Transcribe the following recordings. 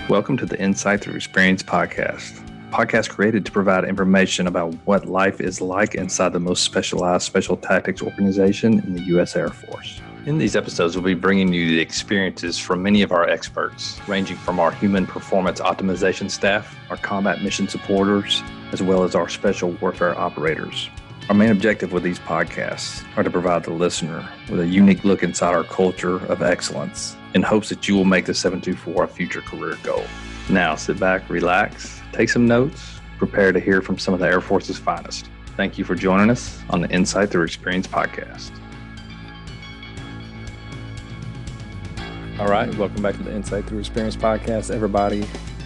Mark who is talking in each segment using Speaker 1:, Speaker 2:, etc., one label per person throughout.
Speaker 1: Welcome to the Insight Thru Experience Podcast. A podcast created to provide information about what life is like inside the most specialized special tactics organization in the U.S. Air Force. In these episodes, we'll be bringing you the experiences from many of our experts, ranging from our human performance optimization staff, our combat mission supporters, as well as our special warfare operators. Our main objective with these podcasts are to provide the listener with a unique look inside our culture of excellence in hopes that you will make the 724 a future career goal. Now, sit back, relax, take some notes, prepare to hear from some of the Air Force's finest. Thank you for joining us on the Insight Thru Experience Podcast. All right, welcome back to the Insight Thru Experience Podcast, everybody.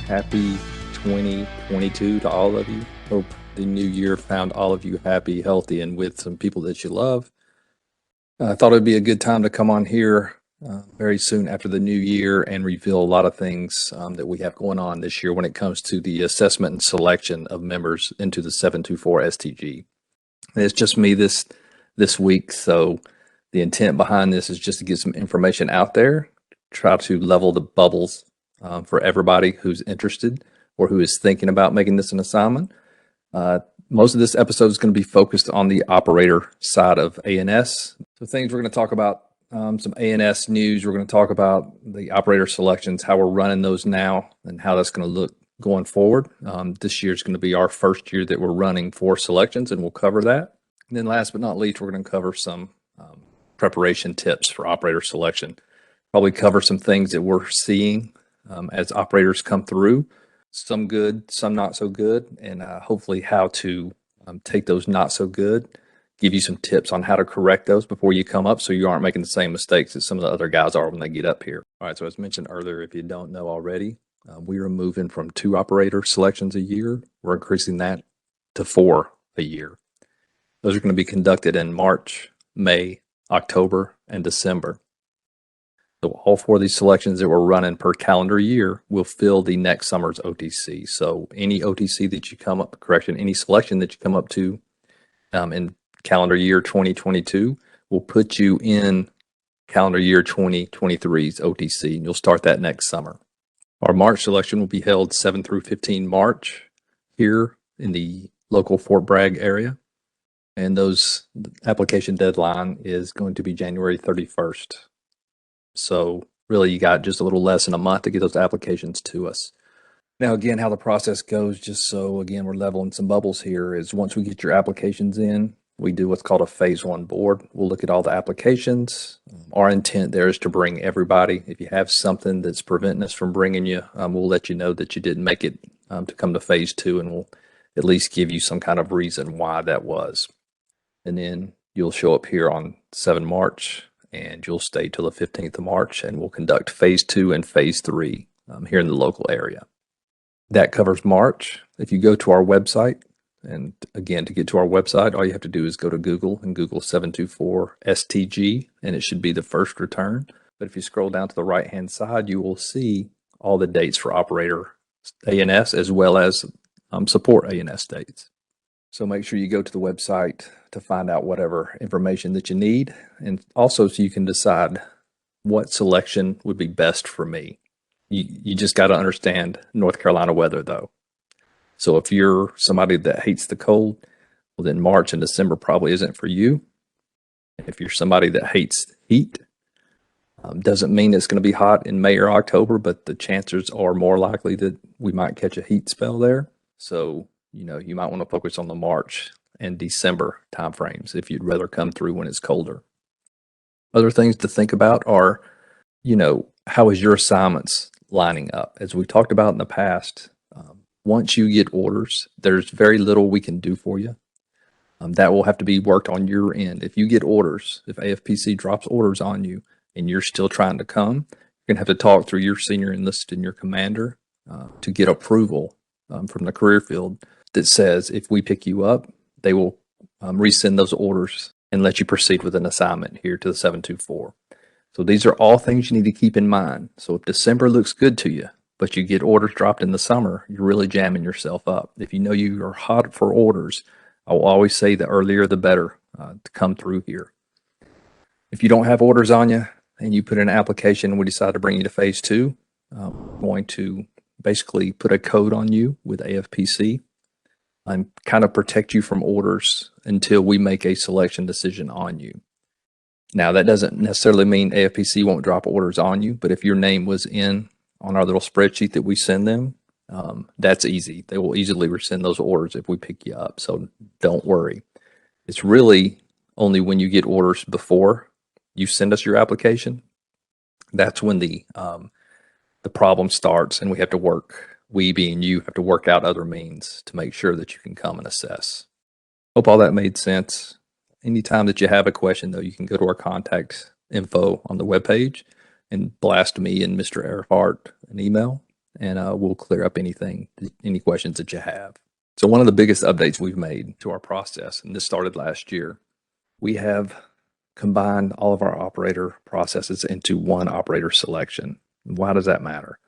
Speaker 1: Happy 2022 to all of you. Hope the new year found all of you happy, healthy, and with some people that you love. I thought it'd be a good time to come on here very soon after the new year and reveal a lot of things that we have going on this year when it comes to the assessment and selection of members into the 724 STG. And it's just me this week, so the intent behind this is just to get some information out there, try to level the bubbles for everybody who's interested or who is thinking about making this an assignment. Most of this episode is going to be focused on the operator side of ANS. So things we're going to talk about, some ANS news. We're going to talk about the operator selections, how we're running those now, and how that's going to look going forward. This year is going to be our first year that we're running 4 selections, and we'll cover that. And then last but not least, we're going to cover some preparation tips for operator selection. Probably cover some things that we're seeing as operators come through. Some good, some not so good, and hopefully how to take those not so good, give you some tips on how to correct those before you come up so you aren't making the same mistakes as some of the other guys are when they get up here. All right, so as mentioned earlier, if you don't know already, we are moving from 2 operator selections a year. We're increasing that to 4 a year. Those are going to be conducted in March, May, October, and December. So all 4 of these selections that we're running per calendar year will fill the next summer's OTC. So any OTC that you come up, any selection that you come up to in calendar year 2022 will put you in calendar year 2023's OTC, and you'll start that next summer. Our March selection will be held 7 through 15 March here in the local Fort Bragg area. And the application deadline is going to be January 31st. So really, you got just a little less than a month to get those applications to us. Now, again, how the process goes, just so, again, we're leveling some bubbles here, is once we get your applications in, we do what's called a phase 1 board. We'll look at all the applications. Our intent there is to bring everybody. If you have something that's preventing us from bringing you, we'll let you know that you didn't make it to come to phase 2, and we'll at least give you some kind of reason why that was. And then you'll show up here on 7 March, and you'll stay till the 15th of March, and we'll conduct phase 2 and phase 3 here in the local area. That covers March. If you go to our website, and again, to get to our website, all you have to do is go to Google and Google 724 STG, and it should be the first return. But if you scroll down to the right-hand side, you will see all the dates for operator ANS as well as support ANS dates. So make sure you go to the website to find out whatever information that you need, and also so you can decide what selection would be best for me. You just got to understand North Carolina weather, though. So if you're somebody that hates the cold, well, then March and December probably isn't for you. If you're somebody that hates heat, doesn't mean it's going to be hot in May or October, but the chances are more likely that we might catch a heat spell there. So you might want to focus on the March and December timeframes if you'd rather come through when it's colder. Other things to think about are, how is your assignments lining up? As we've talked about in the past, once you get orders, there's very little we can do for you. That will have to be worked on your end. If you get orders, if AFPC drops orders on you and you're still trying to come, you're going to have to talk through your senior enlisted and your commander to get approval from the career field that says if we pick you up, they will resend those orders and let you proceed with an assignment here to the 724. So these are all things you need to keep in mind. So if December looks good to you, but you get orders dropped in the summer, you're really jamming yourself up. If you know you are hot for orders, I will always say the earlier the better to come through here. If you don't have orders on you and you put in an application and we decide to bring you to phase 2, we're going to basically put a code on you with AFPC and kind of protect you from orders until we make a selection decision on you. Now, that doesn't necessarily mean AFPC won't drop orders on you, but if your name was in on our little spreadsheet that we send them, that's easy. They will easily rescind those orders if we pick you up. So don't worry. It's really only when you get orders before you send us your application, that's when the problem starts, and we being you have to work out other means to make sure that you can come and assess. Hope all that made sense. Anytime that you have a question, though, you can go to our contact info on the webpage and blast me and Mr. Earhart an email, and we'll clear up any questions that you have. So one of the biggest updates we've made to our process, and this started last year, we have combined all of our operator processes into one operator selection. Why does that matter?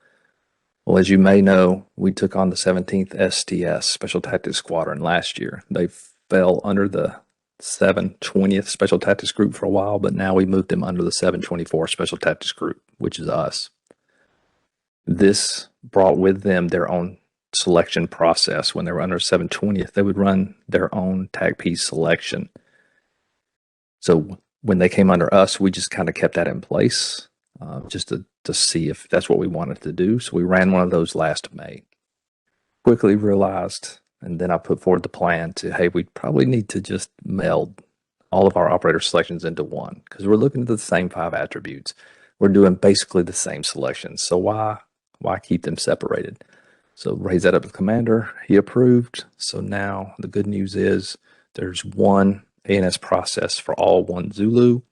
Speaker 1: Well, as you may know, we took on the 17th STS, Special Tactics Squadron, last year. They fell under the 720th Special Tactics Group for a while, but now we moved them under the 724 Special Tactics Group, which is us. This brought with them their own selection process. When they were under 720th, they would run their own TACP selection. So when they came under us, we just kind of kept that in place just to see if that's what we wanted to do. So we ran one of those last May. Quickly realized, and then I put forward the plan to, hey, we probably need to just meld all of our operator selections into one, because we're looking at the same 5 attributes. We're doing basically the same selections. So why keep them separated? So raise that up to the commander. He approved. So now the good news is there's one ANS process for all 1 Zulu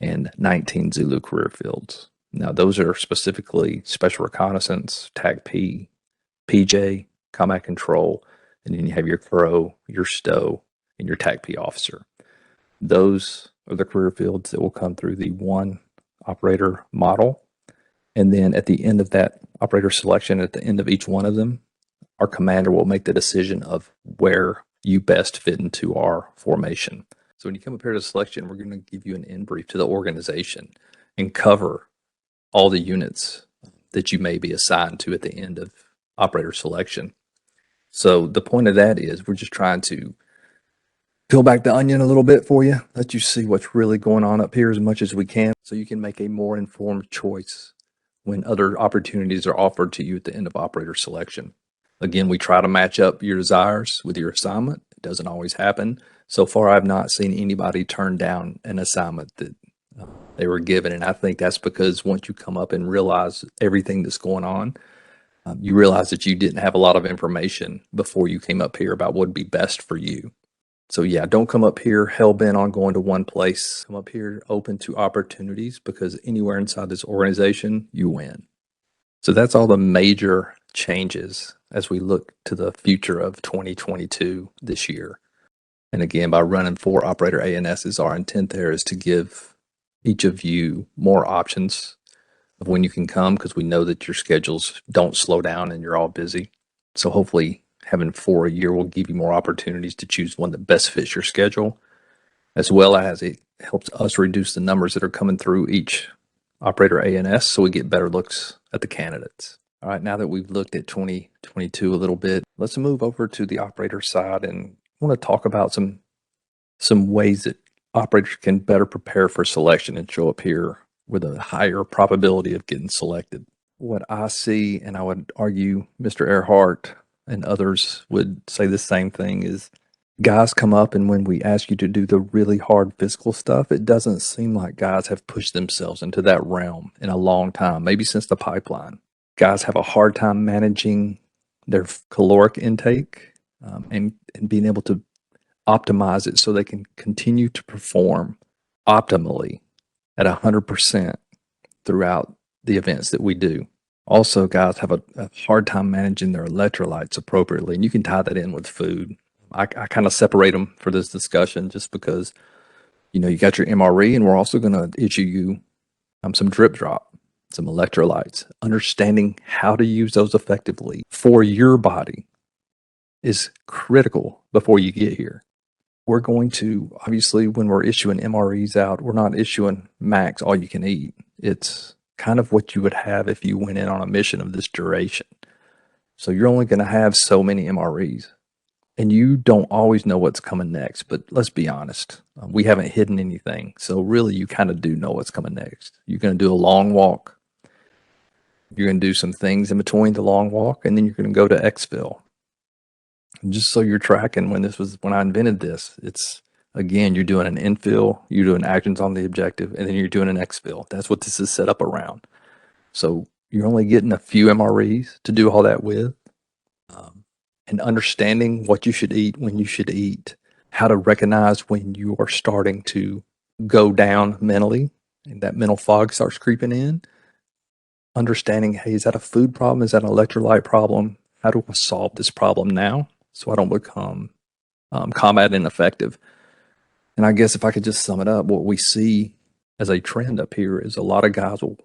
Speaker 1: and 19 Zulu career fields. Now those are specifically Special Reconnaissance, TACP, PJ, Combat Control, and then you have your CRO, your STO, and your TACP officer. Those are the career fields that will come through the one operator model. And then at the end of that operator selection, at the end of each one of them, our commander will make the decision of where you best fit into our formation. So when you come up here to selection, we're going to give you an in brief to the organization and cover all the units that you may be assigned to at the end of operator selection. So the point of that is we're just trying to peel back the onion a little bit for you, let you see what's really going on up here as much as we can, so you can make a more informed choice when other opportunities are offered to you at the end of operator selection. Again, we try to match up your desires with your assignment. It doesn't always happen. So far, I've not seen anybody turn down an assignment that they were given. And I think that's because once you come up and realize everything that's going on, you realize that you didn't have a lot of information before you came up here about what would be best for you. So yeah, don't come up here hell-bent on going to one place. Come up here open to opportunities, because anywhere inside this organization, you win. So that's all the major changes as we look to the future of 2022 this year. And again, by running 4 operator ANSs, our intent there is to give each of you more options of when you can come, because we know that your schedules don't slow down and you're all busy. So hopefully having 4 a year will give you more opportunities to choose one that best fits your schedule, as well as it helps us reduce the numbers that are coming through each operator ANS, so we get better looks at the candidates. All right, now that we've looked at 2022 a little bit, let's move over to the operator side, and I want to talk about some ways that operators can better prepare for selection and show up here with a higher probability of getting selected. What I see, and I would argue Mr. Earhart and others would say the same thing, is guys come up, and when we ask you to do the really hard physical stuff, it doesn't seem like guys have pushed themselves into that realm in a long time, maybe since the pipeline. Guys have a hard time managing their caloric intake and being able to optimize it so they can continue to perform optimally at 100% throughout the events that we do. Also, guys have a hard time managing their electrolytes appropriately, and you can tie that in with food. I kind of separate them for this discussion just because, you know, you got your MRE, and we're also going to issue you some drip drop, some electrolytes. Understanding how to use those effectively for your body is critical before you get here. We're going to, obviously, when we're issuing MREs out, we're not issuing max all you can eat. It's kind of what you would have if you went in on a mission of this duration. So you're only going to have so many MREs. And you don't always know what's coming next. But let's be honest, we haven't hidden anything. So really, you kind of do know what's coming next. You're going to do a long walk. You're going to do some things in between the long walk, and then you're going to go to exfil. And just so you're tracking, when I invented this, it's, again, you're doing an infill, you're doing actions on the objective, and then you're doing an exfil. That's what this is set up around. So you're only getting a few MREs to do all that with. And understanding what you should eat, when you should eat, how to recognize when you are starting to go down mentally and that mental fog starts creeping in. Understanding, hey, is that a food problem? Is that an electrolyte problem? How do I solve this problem now so I don't become combat ineffective? And I guess if I could just sum it up, what we see as a trend up here is a lot of guys will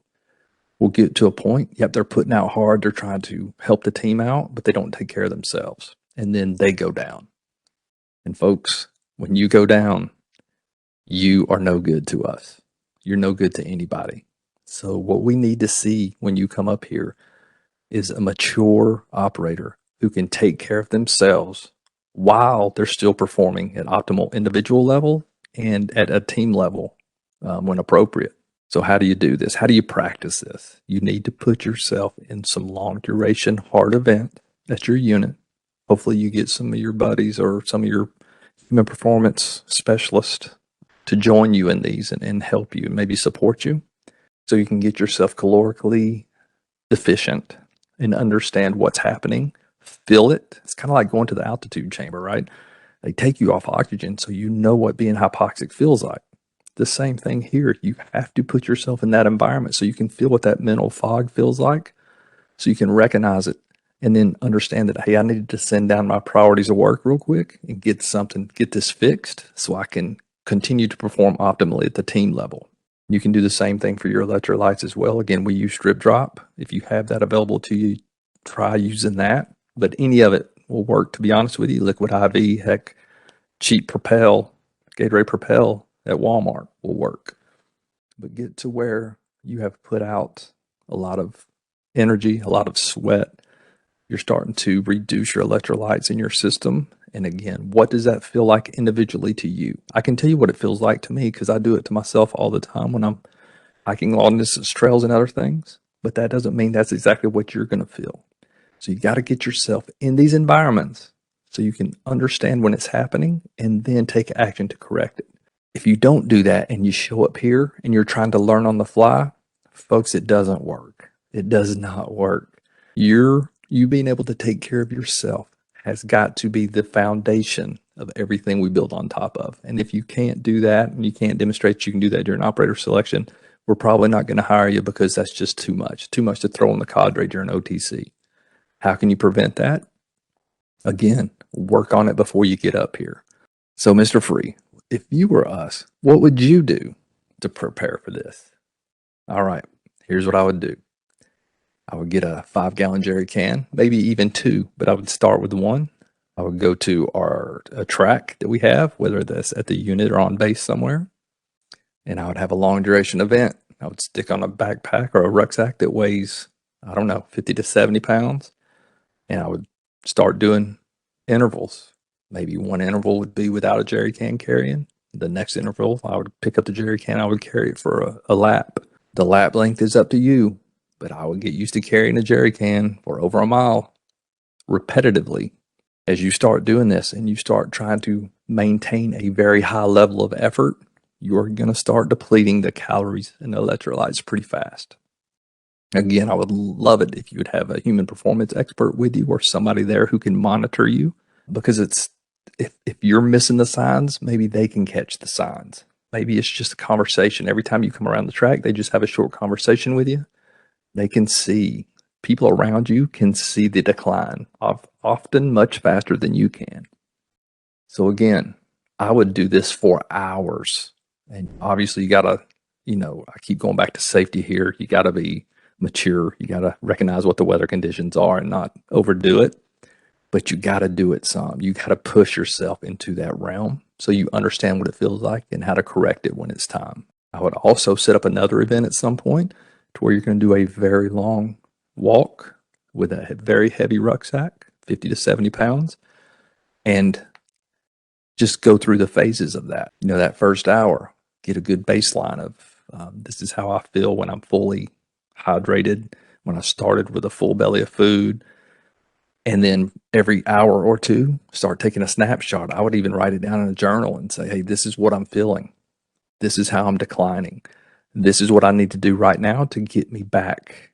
Speaker 1: get to a point, yep, they're putting out hard, they're trying to help the team out, but they don't take care of themselves. And then they go down. And folks, when you go down, you are no good to us. You're no good to anybody. So what we need to see when you come up here is a mature operator who can take care of themselves while they're still performing at optimal individual level and at a team level when appropriate. So how do you do this? How do you practice this? You need to put yourself in some long duration hard event at your unit. Hopefully you get some of your buddies or some of your human performance specialists to join you in these and help you, maybe support you, so you can get yourself calorically deficient and understand what's happening. Feel it. It's kind of like going to the altitude chamber, right? They take you off oxygen so you know what being hypoxic feels like. The same thing here. You have to put yourself in that environment so you can feel what that mental fog feels like, so you can recognize it and then understand that, hey, I needed to send down my priorities of work real quick and get this fixed so I can continue to perform optimally at the team level. You can do the same thing for your electrolytes as well. Again, we use Strip Drop. If you have that available to you, try using that. But any of it will work, to be honest with you. Liquid IV, heck, cheap Propel, Gatorade Propel at Walmart will work. But get to where you have put out a lot of energy, a lot of sweat. You're starting to reduce your electrolytes in your system. And again, what does that feel like individually to you? I can tell you what it feels like to me because I do it to myself all the time when I'm hiking long distance trails and other things. But that doesn't mean that's exactly what you're going to feel. So you got to get yourself in these environments so you can understand when it's happening and then take action to correct it. If you don't do that and you show up here and you're trying to learn on the fly, folks, it doesn't work. It does not work. You being able to take care of yourself has got to be the foundation of everything we build on top of. And if you can't do that and you can't demonstrate you can do that during operator selection, we're probably not going to hire you because that's just too much to throw in the cadre during OTC. How can you prevent that? Again, work on it before you get up here. So, Mr. Free, if you were us, what would you do to prepare for this? All right, here's what I would do. I would get a 5-gallon jerry can, maybe even 2, but I would start with 1. I would go to a track that we have, whether that's at the unit or on base somewhere, and I would have a long duration event. I would stick on a backpack or a rucksack that weighs, 50 to 70 pounds, and I would start doing intervals. Maybe one interval would be without a jerry can carrying. The next interval, I would pick up the jerry can, I would carry it for a lap. The lap length is up to you, but I would get used to carrying a jerry can for over a mile repetitively. As you start doing this and you start trying to maintain a very high level of effort, you're going to start depleting the calories and the electrolytes pretty fast. Again, I would love it if you would have a human performance expert with you or somebody there who can monitor you, because if you're missing the signs, maybe they can catch the signs. Maybe it's just a conversation. Every time you come around the track, they just have a short conversation with you. They can see, people around you can see the decline often much faster than you can. So again, I would do this for hours. And obviously you got to, I keep going back to safety here. You got to be mature. You got to recognize what the weather conditions are and not overdo it. But you got to do it some. You got to push yourself into that realm so you understand what it feels like and how to correct it when it's time. I would also set up another event at some point to where you're going to do a very long walk with a very heavy rucksack, 50 to 70 pounds, and just go through the phases of that. That first hour, get a good baseline of this is how I feel when I'm fully hydrated, when I started with a full belly of food. And then every hour or two, start taking a snapshot. I would even write it down in a journal and say, hey, this is what I'm feeling. This is how I'm declining. This is what I need to do right now to get me back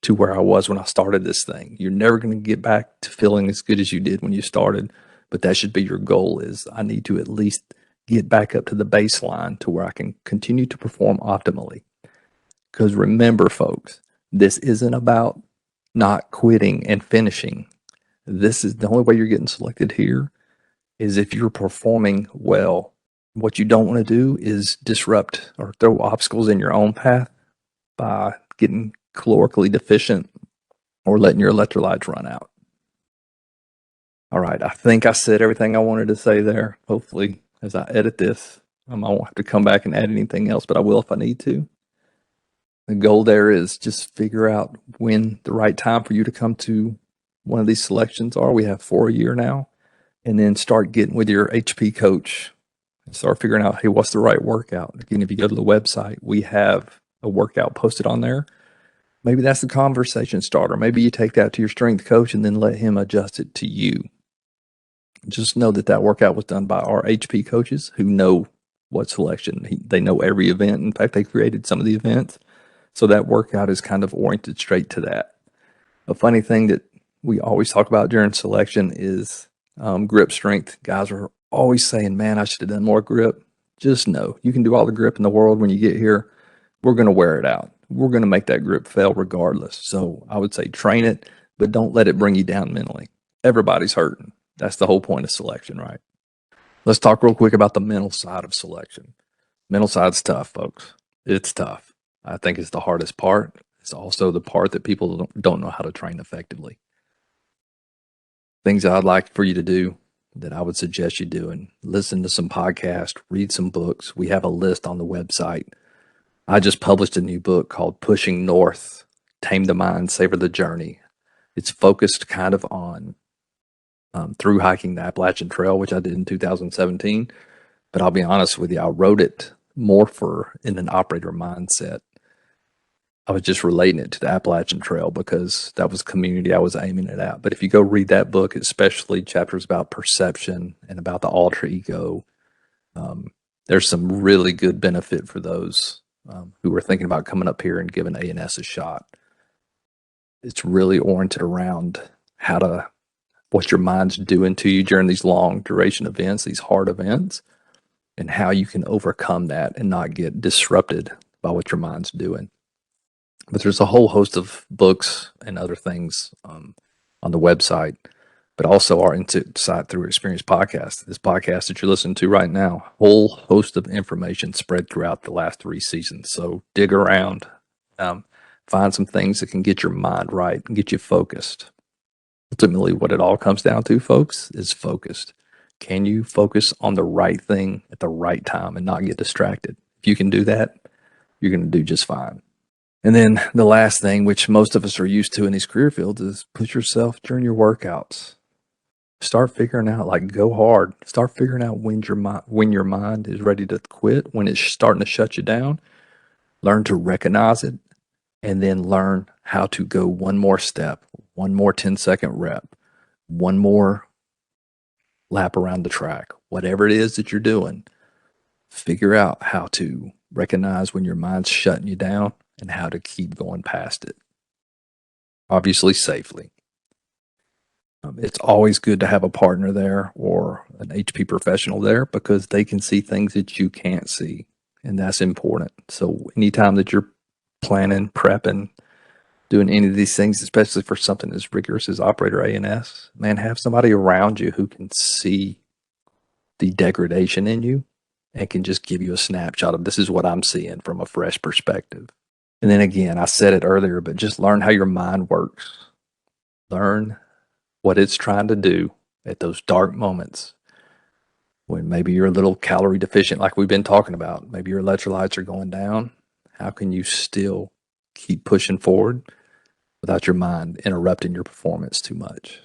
Speaker 1: to where I was when I started this thing. You're never going to get back to feeling as good as you did when you started, but that should be your goal. Is I need to at least get back up to the baseline to where I can continue to perform optimally. Because remember, folks, this isn't about not quitting and finishing. This is the only way you're getting selected here is if you're performing well. What you don't want to do is disrupt or throw obstacles in your own path by getting calorically deficient or letting your electrolytes run out. All right, I think I said everything I wanted to say there. Hopefully, as I edit this, I won't have to come back and add anything else, but I will if I need to. The goal there is just figure out when the right time for you to come to one of these selections are. We have 4 a year now. And then start getting with your HP coach and start figuring out, hey, what's the right workout? Again, if you go to the website, we have a workout posted on there. Maybe that's the conversation starter. Maybe you take that to your strength coach and then let him adjust it to you. Just know that workout was done by our HP coaches who know what selection. They know every event. In fact, they created some of the events. So that workout is kind of oriented straight to that. A funny thing that we always talk about during selection is grip strength. Guys are always saying, man, I should have done more grip. Just know you can do all the grip in the world. When you get here, we're going to wear it out. We're going to make that grip fail regardless. So I would say train it, but don't let it bring you down mentally. Everybody's hurting. That's the whole point of selection, right? Let's talk real quick about the mental side of selection. Mental side's tough, folks. It's tough. I think it's the hardest part. It's also the part that people don't know how to train effectively. Things that I'd like for you to do that I would suggest you doing: listen to some podcasts, read some books. We have a list on the website. I just published a new book called Pushing North, Tame the Mind, Savor the Journey. It's focused kind of on through hiking the Appalachian Trail, which I did in 2017. But I'll be honest with you, I wrote it more in an operator mindset. I was just relating it to the Appalachian Trail because that was the community I was aiming it at. But if you go read that book, especially chapters about perception and about the alter ego, there's some really good benefit for those who are thinking about coming up here and giving A&S a shot. It's really oriented around what your mind's doing to you during these long duration events, these hard events, and how you can overcome that and not get disrupted by what your mind's doing. But there's a whole host of books and other things on the website, but also our Insight Thru Experience podcast. This podcast that you're listening to right now, whole host of information spread throughout the last 3 seasons. So dig around, find some things that can get your mind right and get you focused. Ultimately, what it all comes down to, folks, is focused. Can you focus on the right thing at the right time and not get distracted? If you can do that, you're going to do just fine. And then the last thing, which most of us are used to in these career fields, is push yourself during your workouts. Start figuring out, go hard. Start figuring out when your mind is ready to quit, when it's starting to shut you down. Learn to recognize it, and then learn how to go one more step, one more 10-second rep, one more lap around the track. Whatever it is that you're doing, figure out how to recognize when your mind's shutting you down and how to keep going past it. Obviously, safely. It's always good to have a partner there or an HP professional there because they can see things that you can't see, and that's important. So anytime that you're planning, prepping, doing any of these things, especially for something as rigorous as operator A&S, man, have somebody around you who can see the degradation in you and can just give you a snapshot of this is what I'm seeing from a fresh perspective. And then again, I said it earlier, but just learn how your mind works. Learn what it's trying to do at those dark moments when maybe you're a little calorie deficient, like we've been talking about. Maybe your electrolytes are going down. How can you still keep pushing forward without your mind interrupting your performance too much.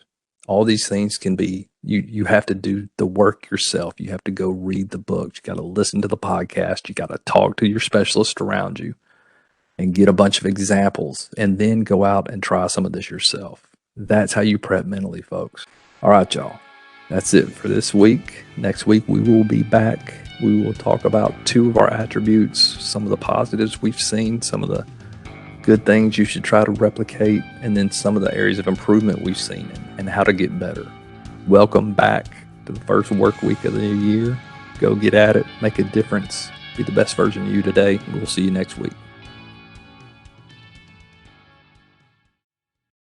Speaker 1: All these things can be, you have to do the work yourself. You have to go read the books. You got to listen to the podcast. You got to talk to your specialist around you and get a bunch of examples, and then go out and try some of this yourself. That's how you prep mentally, folks. All right, y'all. That's it for this week. Next week, we will be back. We will talk about 2 of our attributes, some of the positives we've seen, some of the good things you should try to replicate, and then some of the areas of improvement we've seen and how to get better. Welcome back to the first work week of the year. Go get at it, make a difference, be the best version of you today. We'll see you next week.